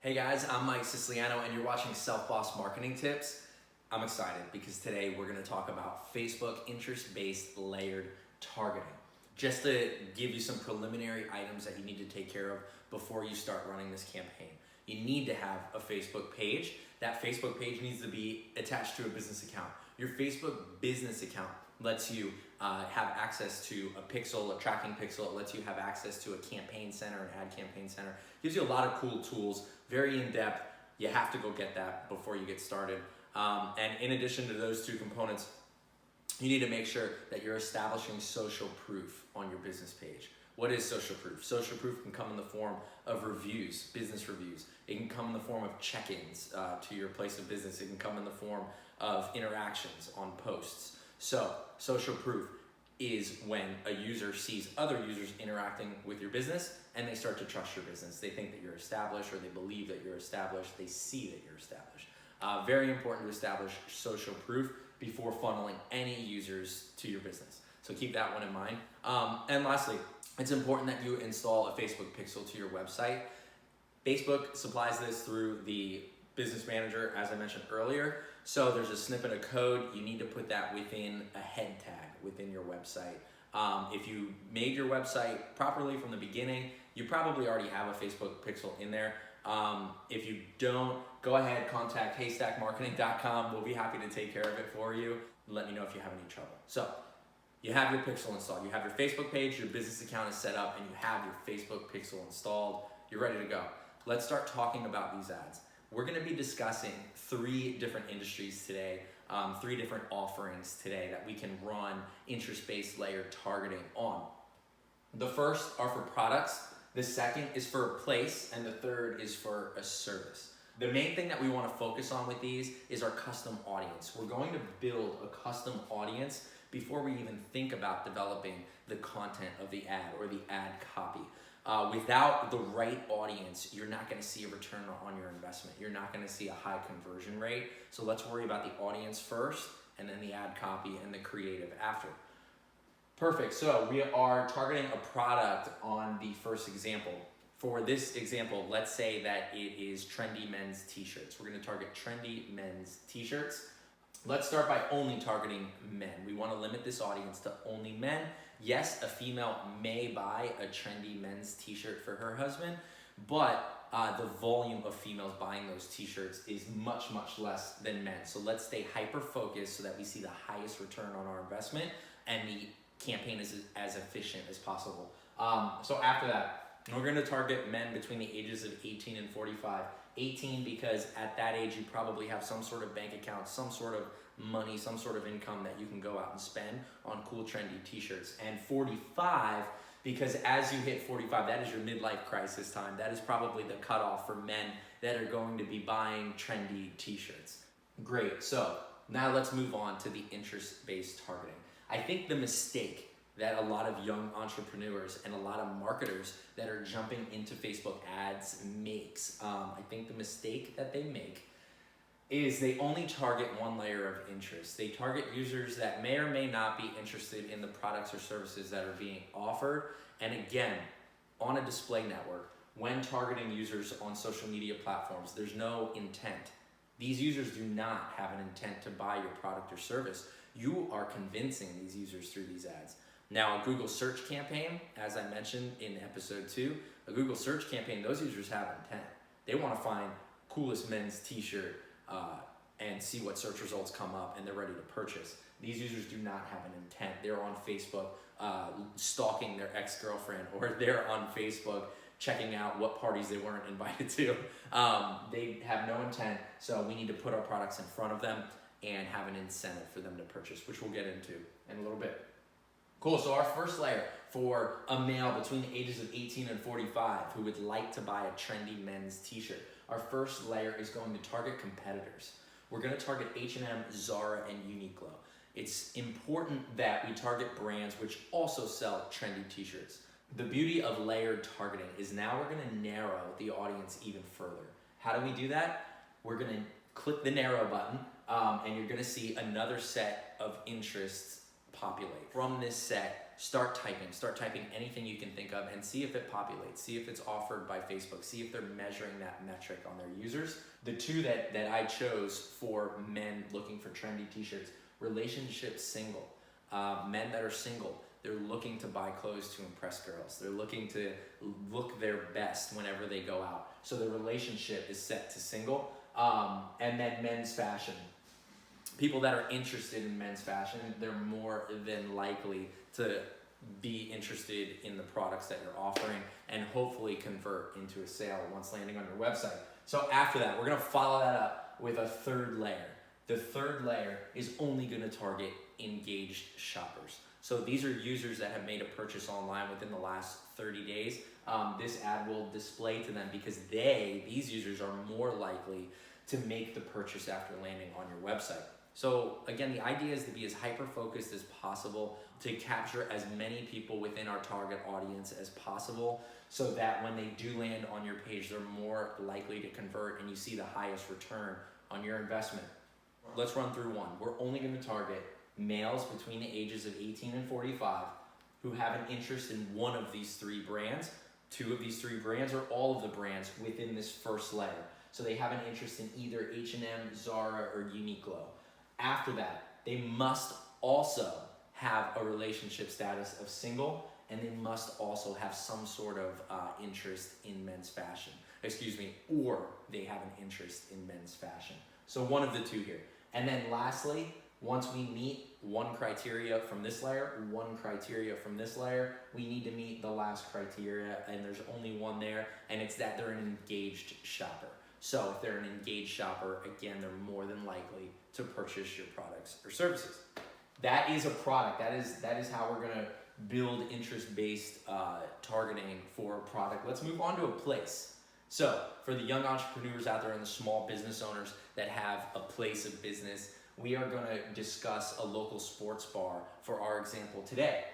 Hey guys, I'm Mike Siciliano and you're watching Self Boss Marketing Tips. I'm excited because today we're going to talk about Facebook interest-based layered targeting. Just to give you some preliminary items that you need to take care of before you start running this campaign. You need to have a Facebook page. That Facebook page needs to be attached to a business account. Your Facebook business account lets you have access to a pixel, a tracking pixel. It lets you have access to a campaign center, an ad campaign center. Gives you a lot of cool tools, very in-depth. You have to go get that before you get started. And in addition to those two components, you need to make sure that you're establishing social proof on your business page. What is social proof? Social proof can come in the form of reviews, business reviews. It can come in the form of check-ins to your place of business. It can come in the form of interactions on posts. So social proof is when a user sees other users interacting with your business and they start to trust your business. They think that you're established, or they believe that you're established. They see that you're established. Very important to establish social proof before funneling any users to your business. So keep that one in mind. And lastly, it's important that you install a Facebook pixel to your website. Facebook supplies this through the Business Manager, as I mentioned earlier. So there's a snippet of code. You need to put that within a head tag within your website. If you made your website properly from the beginning, you probably already have a Facebook pixel in there. If you don't, go ahead, contact haystackmarketing.com. We'll be happy to take care of it for you. Let me know if you have any trouble. So you have your pixel installed. You have your Facebook page, your business account is set up, and you have your Facebook pixel installed. You're ready to go. Let's start talking about these ads. We're going to be discussing 3 different industries today, 3 different offerings today that we can run interest-based layered targeting on. The first are for products, the second is for a place, and the third is for a service. The main thing that we want to focus on with these is our custom audience. We're going to build a custom audience before we even think about developing the content of the ad or the ad copy. Without the right audience, you're not going to see a return on your investment. You're not going to see a high conversion rate. So let's worry about the audience first, and then the ad copy and the creative after. Perfect. So we are targeting a product on the first example. For this example, let's say that it is trendy men's t-shirts. We're going to target trendy men's t-shirts. Let's start by only targeting men. We want to limit this audience to only men. Yes, a female may buy a trendy men's t-shirt for her husband, but the volume of females buying those t-shirts is much, much less than men. So let's stay hyper-focused so that we see the highest return on our investment and the campaign is as efficient as possible. So after that, we're going to target men between the ages of 18 and 45. 18 because at that age you probably have some sort of bank account, some sort of money, some sort of income that you can go out and spend on cool trendy t-shirts. And 45 because as you hit 45, that is your midlife crisis time. That is probably the cutoff for men that are going to be buying trendy t-shirts. Great, so now let's move on to the interest-based targeting. I think the mistake that a lot of young entrepreneurs and a lot of marketers that are jumping into Facebook ads makes. I think the mistake that they make is they only target one layer of interest. They target users that may or may not be interested in the products or services that are being offered. And again, on a display network, when targeting users on social media platforms, there's no intent. These users do not have an intent to buy your product or service. You are convincing these users through these ads. Now, a Google search campaign, as I mentioned in episode 2, a Google search campaign, those users have intent. They want to find coolest men's t-shirt and see what search results come up, and they're ready to purchase. These users do not have an intent. They're on Facebook stalking their ex-girlfriend, or they're on Facebook checking out what parties they weren't invited to. They have no intent, so we need to put our products in front of them and have an incentive for them to purchase, which we'll get into in a little bit. Cool, so our first layer for a male between the ages of 18 and 45 who would like to buy a trendy men's t-shirt. Our first layer is going to target competitors. We're going to target H&M, Zara, and Uniqlo. It's important that we target brands which also sell trendy t-shirts. The beauty of layered targeting is now we're going to narrow the audience even further. How do we do that? We're going to click the narrow button and you're going to see another set of interests populate. From this set, start typing anything you can think of and see if it populates, see if it's offered by Facebook, see if they're measuring that metric on their users. The two that I chose for men looking for trendy t-shirts: relationship single. Men that are single, they're looking to buy clothes to impress girls. They're looking to look their best whenever they go out. So the relationship is set to single. And then men's fashion. People that are interested in men's fashion, they're more than likely to be interested in the products that you're offering and hopefully convert into a sale once landing on your website. So after that, we're gonna follow that up with a third layer. The third layer is only gonna target engaged shoppers. So these are users that have made a purchase online within the last 30 days. This ad will display to them because these users are more likely to make the purchase after landing on your website. So again, the idea is to be as hyper-focused as possible to capture as many people within our target audience as possible so that when they do land on your page, they're more likely to convert and you see the highest return on your investment. Let's run through one. We're only gonna target males between the ages of 18 and 45 who have an interest in one of these three brands, two of these three brands, or all of the brands within this first layer. So they have an interest in either H&M, Zara, or Uniqlo. After that, they must also have a relationship status of single, and they must also have some sort of interest in men's fashion. Or they have an interest in men's fashion. So one of the two here. And then lastly, once we meet one criteria from this layer, one criteria from this layer, we need to meet the last criteria, and there's only one there, and it's that they're an engaged shopper. So if they're an engaged shopper, again, they're more than likely to purchase your products or services. That is a product. That is how we're gonna build interest-based targeting for a product. Let's move on to a place. So for the young entrepreneurs out there and the small business owners that have a place of business, we are gonna discuss a local sports bar for our example today.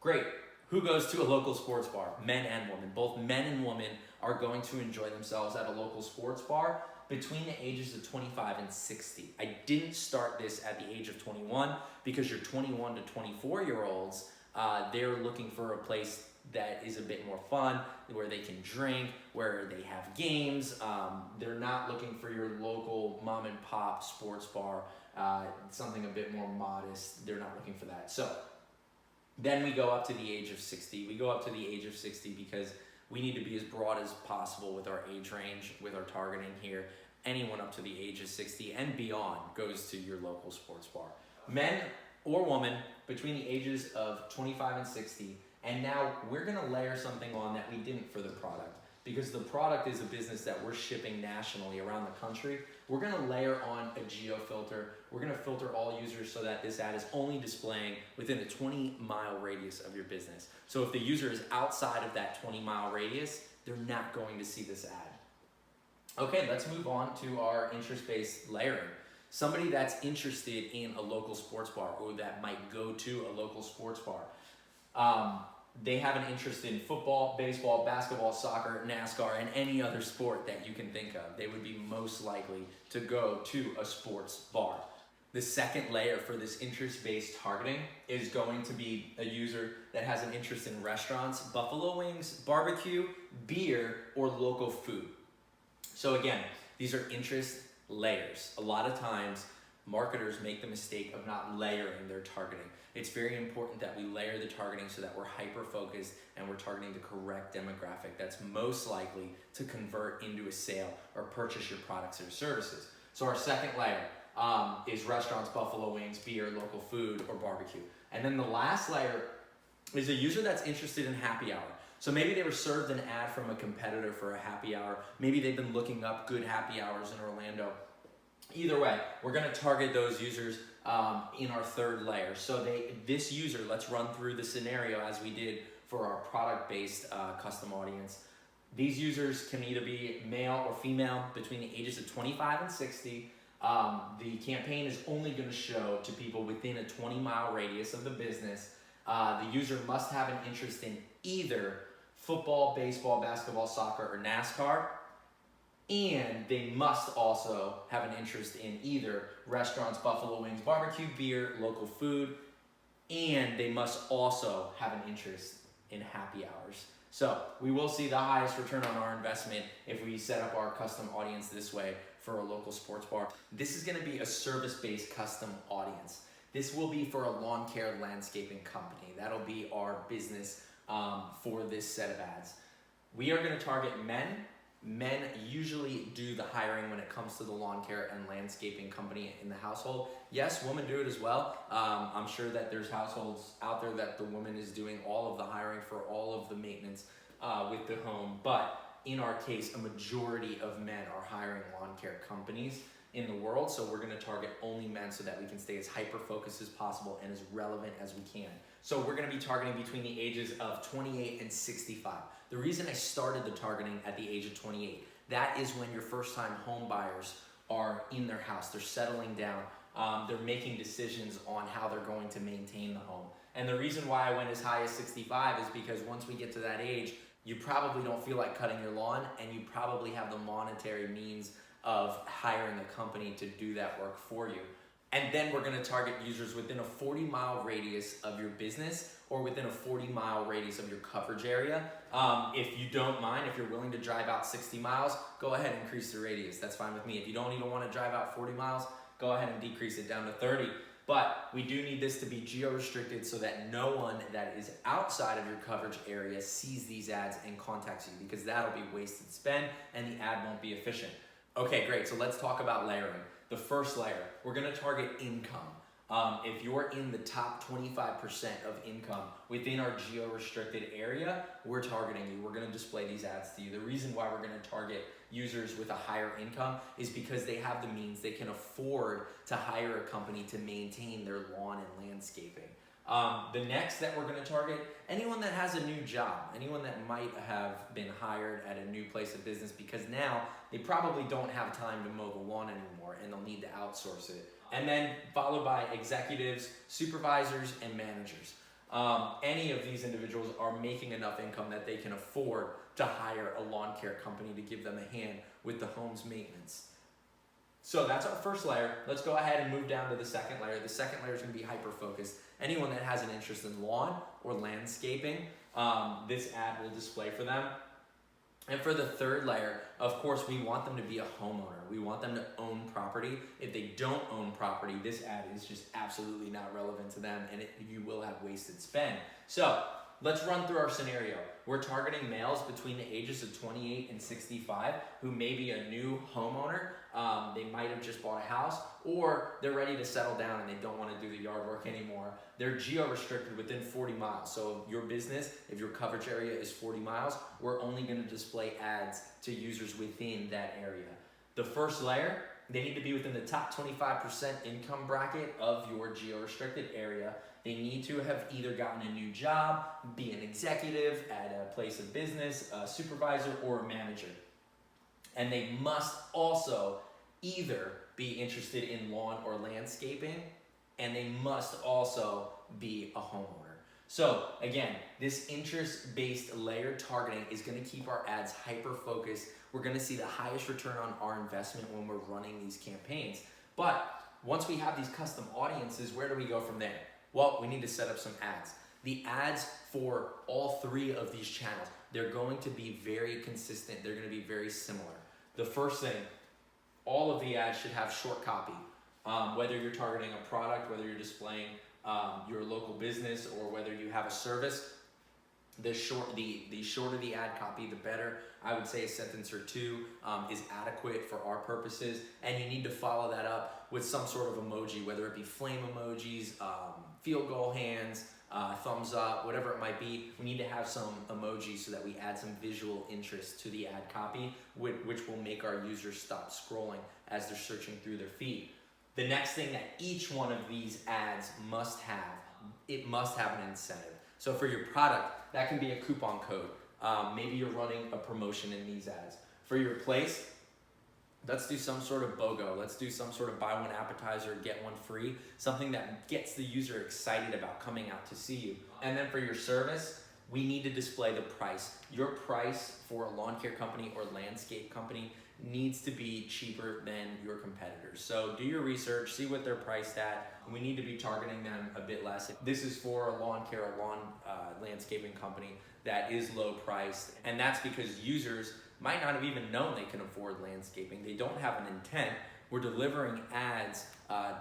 Great. Who goes to a local sports bar? Men and women. Both men and women are going to enjoy themselves at a local sports bar between the ages of 25 and 60. I didn't start this at the age of 21 because your 21 to 24-year-olds, they're looking for a place that is a bit more fun, where they can drink, where they have games. They're not looking for your local mom and pop sports bar, something a bit more modest. They're not looking for that. So then we go up to the age of 60. We go up to the age of 60 because we need to be as broad as possible with our age range, with our targeting here. Anyone up to the age of 60 and beyond goes to your local sports bar. Men or women between the ages of 25 and 60. And now we're gonna layer something on that we didn't for the product, because the product is a business that we're shipping nationally around the country. We're gonna layer on a geo filter. We're gonna filter all users so that this ad is only displaying within a 20-mile radius of your business. So if the user is outside of that 20-mile radius, they're not going to see this ad. Okay, let's move on to our interest-based layering. Somebody that's interested in a local sports bar, or that might go to a local sports bar. They have an interest in football, baseball, basketball, soccer, NASCAR, and any other sport that you can think of. They would be most likely to go to a sports bar. The second layer for this interest-based targeting is going to be a user that has an interest in restaurants, buffalo wings, barbecue, beer, or local food. So again, these are interest layers. A lot of times, marketers make the mistake of not layering their targeting. It's very important that we layer the targeting so that we're hyper-focused and we're targeting the correct demographic that's most likely to convert into a sale or purchase your products or services. So our second layer is restaurants, buffalo wings, beer, local food, or barbecue. And then the last layer is a user that's interested in happy hour. So maybe they were served an ad from a competitor for a happy hour. Maybe they've been looking up good happy hours in Orlando. Either way, we're gonna target those users in our third layer. So this user, let's run through the scenario as we did for our product-based custom audience. These users can either be male or female between the ages of 25 and 60. The campaign is only gonna show to people within a 20-mile radius of the business. The user must have an interest in either football, baseball, basketball, soccer, or NASCAR. And they must also have an interest in either restaurants, buffalo wings, barbecue, beer, local food, and they must also have an interest in happy hours. So we will see the highest return on our investment if we set up our custom audience this way for a local sports bar. This is gonna be a service-based custom audience. This will be for a lawn care landscaping company. That'll be our business for this set of ads. We are gonna target men. Men usually do the hiring when it comes to the lawn care and landscaping company in the household. Yes, women do it as well. I'm sure that there's households out there that the woman is doing all of the hiring for all of the maintenance with the home. But in our case, a majority of men are hiring lawn care companies in the world. So we're gonna target only men so that we can stay as hyper-focused as possible and as relevant as we can. So we're gonna be targeting between the ages of 28 and 65. The reason I started the targeting at the age of 28, that is when your first-time home buyers are in their house, they're settling down, they're making decisions on how they're going to maintain the home. And the reason why I went as high as 65 is because once we get to that age, you probably don't feel like cutting your lawn, and you probably have the monetary means of hiring a company to do that work for you. And then we're gonna target users within a 40-mile radius of your business or within a 40-mile radius of your coverage area. If you don't mind, if you're willing to drive out 60 miles, go ahead and increase the radius. That's fine with me. If you don't even wanna drive out 40 miles, go ahead and decrease it down to 30. But we do need this to be geo-restricted so that no one that is outside of your coverage area sees these ads and contacts you, because that'll be wasted spend and the ad won't be efficient. Okay, great, so let's talk about layering. The first layer, we're gonna target income. If you're in the top 25% of income within our geo-restricted area, we're targeting you. We're gonna display these ads to you. The reason why we're gonna target users with a higher income is because they have the means, they can afford to hire a company to maintain their lawn and landscaping. The next that we're gonna target, anyone that has a new job, anyone that might have been hired at a new place of business, because now they probably don't have time to mow the lawn anymore and they'll need to outsource it. And then followed by executives, supervisors, and managers. Any of these individuals are making enough income that they can afford to hire a lawn care company to give them a hand with the home's maintenance. So that's our first layer. Let's go ahead and move down to the second layer. The second layer is gonna be hyper-focused. Anyone that has an interest in lawn or landscaping, this ad will display for them. And for the third layer, of course, we want them to be a homeowner. We want them to own property. If they don't own property, this ad is just absolutely not relevant to them, and you will have wasted spend. So let's run through our scenario. We're targeting males between the ages of 28 and 65 who may be a new homeowner. They might have just bought a house, or they're ready to settle down and they don't want to do the yard work anymore. They're geo-restricted within 40 miles. So your business, if your coverage area is 40 miles, we're only going to display ads to users within that area. The first layer, they need to be within the top 25% income bracket of your geo-restricted area. They need to have either gotten a new job, be an executive at a place of business, a supervisor, or a manager. And they must also either be interested in lawn or landscaping, and they must also be a homeowner. So again, this interest-based layered targeting is gonna keep our ads hyper-focused. We're gonna see the highest return on our investment when we're running these campaigns. But once we have these custom audiences, where do we go from there? Well, we need to set up some ads. The ads for all three of these channels, they're going to be very consistent. They're gonna be very similar. The first thing, all of the ads should have short copy. Whether you're targeting a product, whether you're displaying your local business, or whether you have a service, the shorter the ad copy, the better. I would say a sentence or two is adequate for our purposes, and you need to follow that up with some sort of emoji, whether it be flame emojis, field goal hands, thumbs up, whatever it might be. We need to have some emojis so that we add some visual interest to the ad copy, which will make our users stop scrolling as they're searching through their feed. The next thing that each one of these ads must have, it must have an incentive. So for your product, that can be a coupon code. Maybe you're running a promotion in these ads. For your place, let's do some sort of BOGO. Let's do some sort of buy one appetizer, get one free. Something that gets the user excited about coming out to see you. And then for your service, we need to display the price. Your price for a lawn care company or landscape company needs to be cheaper than your competitors. So do your research, see what they're priced at. We need to be targeting them a bit less. This is for a lawn care, a lawn landscaping company that is low priced, and that's because users might not have even known they can afford landscaping. They don't have an intent. We're delivering ads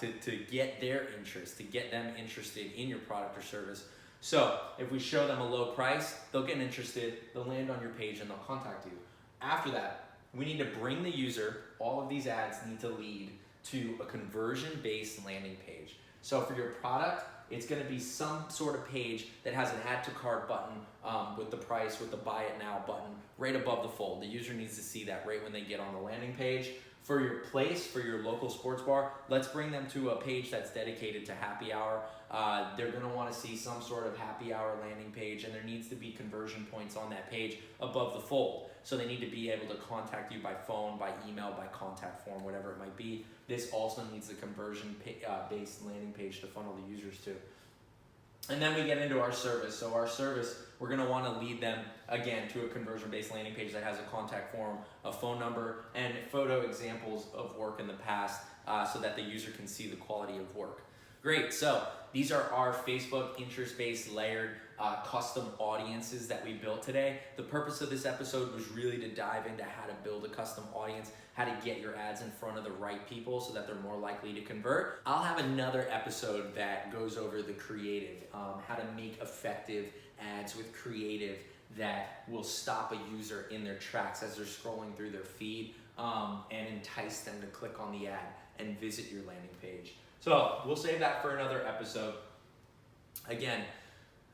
to get their interest, to get them interested in your product or service. So if we show them a low price, they'll get interested, they'll land on your page, and they'll contact you. After that, we need to bring the user, all of these ads need to lead to a conversion-based landing page. So for your product, it's gonna be some sort of page that has an add to cart button with the price, with the buy it now button right above the fold. The user needs to see that right when they get on the landing page. For your place, for your local sports bar, let's bring them to a page that's dedicated to happy hour. They're gonna wanna see some sort of happy hour landing page, and there needs to be conversion points on that page above the fold. So they need to be able to contact you by phone, by email, by contact form, whatever it might be. This also needs a conversion-based landing page to funnel the users to. And then we get into our service. So our service, we're gonna wanna lead them, again, to a conversion-based landing page that has a contact form, a phone number, and photo examples of work in the past so that the user can see the quality of work. Great, so these are our Facebook interest-based layered custom audiences that we built today. The purpose of this episode was really to dive into how to build a custom audience, how to get your ads in front of the right people so that they're more likely to convert. I'll have another episode that goes over the creative, how to make effective ads with creative that will stop a user in their tracks as they're scrolling through their feed and entice them to click on the ad and visit your landing page. So we'll save that for another episode. Again,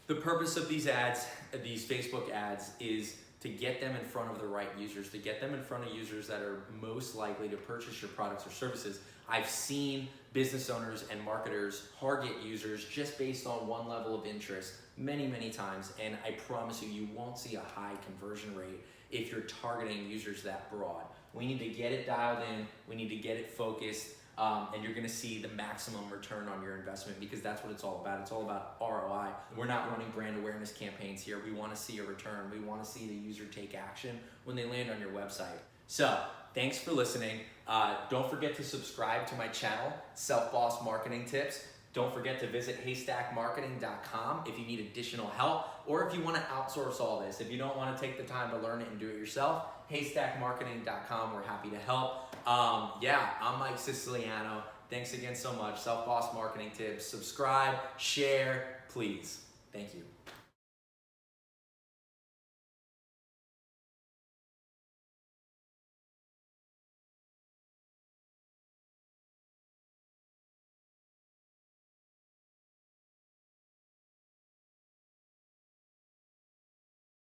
the purpose of these ads, these Facebook ads, is to get them in front of the right users, to get them in front of users that are most likely to purchase your products or services. I've seen business owners and marketers target users just based on one level of interest many, many times, and I promise you, you won't see a high conversion rate if you're targeting users that broad. We need to get it dialed in, we need to get it focused, and you're gonna see the maximum return on your investment, because that's what it's all about. It's all about ROI. We're not running brand awareness campaigns here. We wanna see a return. We wanna see the user take action when they land on your website. So, thanks for listening. Don't forget to subscribe to my channel, Self Boss Marketing Tips. Don't forget to visit haystackmarketing.com if you need additional help, or if you wanna outsource all this. If you don't wanna take the time to learn it and do it yourself, haystackmarketing.com, we're happy to help. I'm Mike Siciliano. Thanks again so much. Self Boss Marketing Tips. Subscribe, share, please. Thank you.